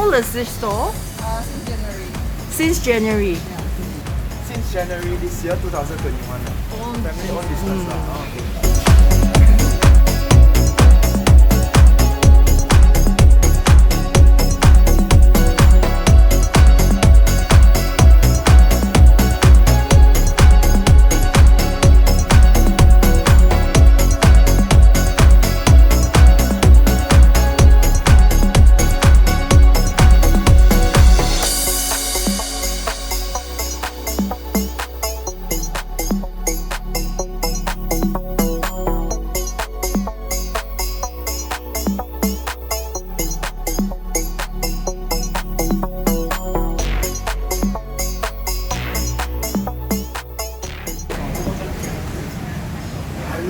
old is this store? Since January. Since January. Yeah. Since January this year, 2021. Family owned business. Okay.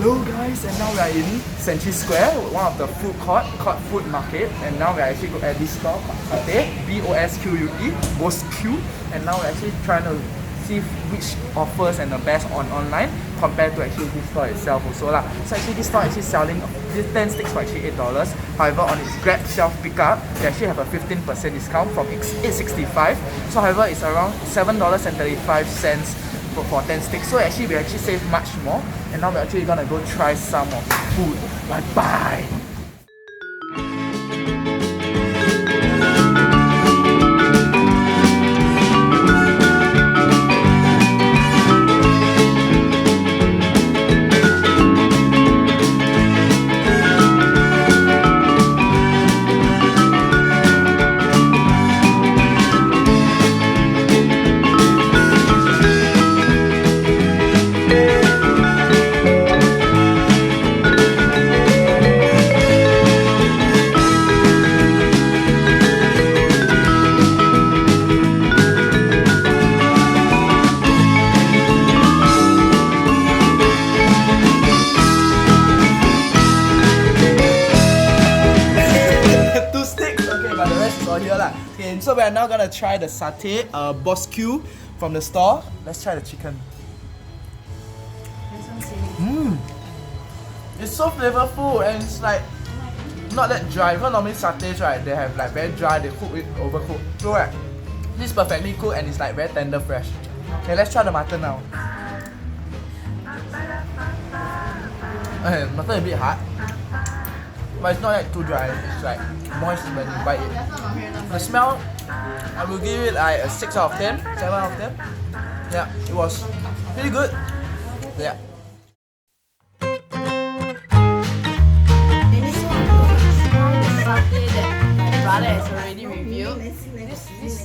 Hello guys, and now we are in Century Square, one of the food court called Food Market, and now we're actually at this store called Satay, B-O-S-Q-U-E, Bosque, and now we're actually trying to see which offers and the best on online compared to actually this store itself also lah. So actually this store actually selling this 10 sticks for actually $8. However, on its Grab self pickup, they actually have a 15% discount from $8.65. So however, it's around $7.35 for 10 sticks. So actually we actually save much more, and now we're actually gonna go try some of the food. Bye. Okay, so we are now gonna try the satay Bosque from the store. Let's try the chicken. It's so flavorful and it's like not that dry. Because normally satays, right, they have like very dry, they cook it overcooked. So right, this is perfectly cooked and it's like very tender fresh. Okay, let's try the mutton now. Okay, mutton is a bit hard, but it's not like too dry. It's like moist when you bite it. The smell, I will give it like a 6 out of 10, 7 out of 10. Yeah, it was pretty good. Yeah. Satay that my brother has already reviewed. This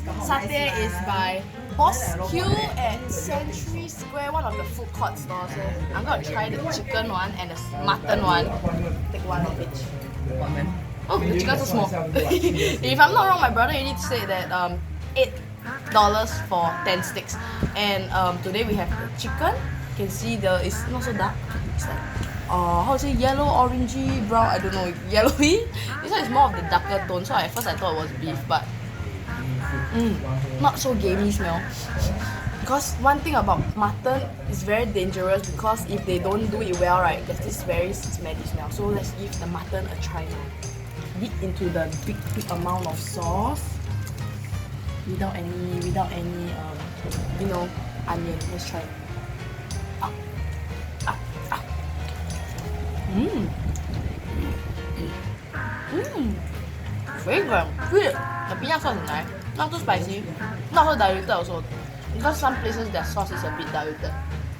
satay is by Bosque at Century Square, one of the food court stores. So I'm gonna try the chicken one and the mutton one. Take one of each. Oh, the chicken's so small. If I'm not wrong, my brother already said that $8 for 10 sticks. And today we have the chicken. You can see it's not so dark. It's like how to say, yellow, orangey, brown, I don't know, yellowy. This one is more of the darker tone. So at first I thought it was beef, but not so gamey smell. Because one thing about mutton is very dangerous, because if they don't do it well, right, there's this very smelly smell. So let's give the mutton a try now. Dip into the big amount of sauce without any onion. Let's try. Very good. The peanut sauce is nice. Not too spicy. Not so diluted also. Because some places their sauce is a bit diluted.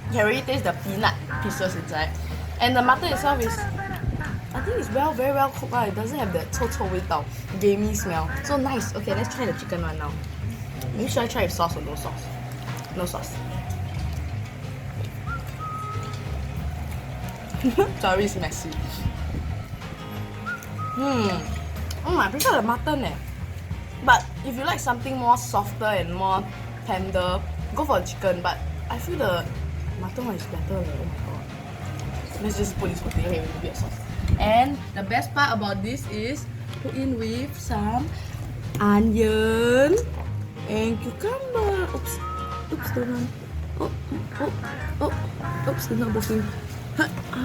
You can really taste the peanut pieces inside. And the mutton itself is, I think it's very well cooked. Right? It doesn't have that 臭味道, gamey smell. So nice. Okay, let's try the chicken one now. Maybe should I try with sauce or no sauce? No sauce. Sorry, it's messy. I prefer the mutton But if you like something more softer and more tender, go for the chicken. But I feel the mutton one is better. Oh my god. Let's just put this potato here with a bit of sauce. And the best part about this is put in with some onion and cucumber. Oops, don't run. Oops, it's not working.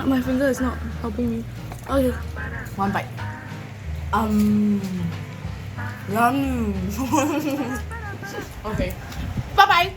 My finger is not helping me. Okay, one bite. Yum. Okay. Bye bye.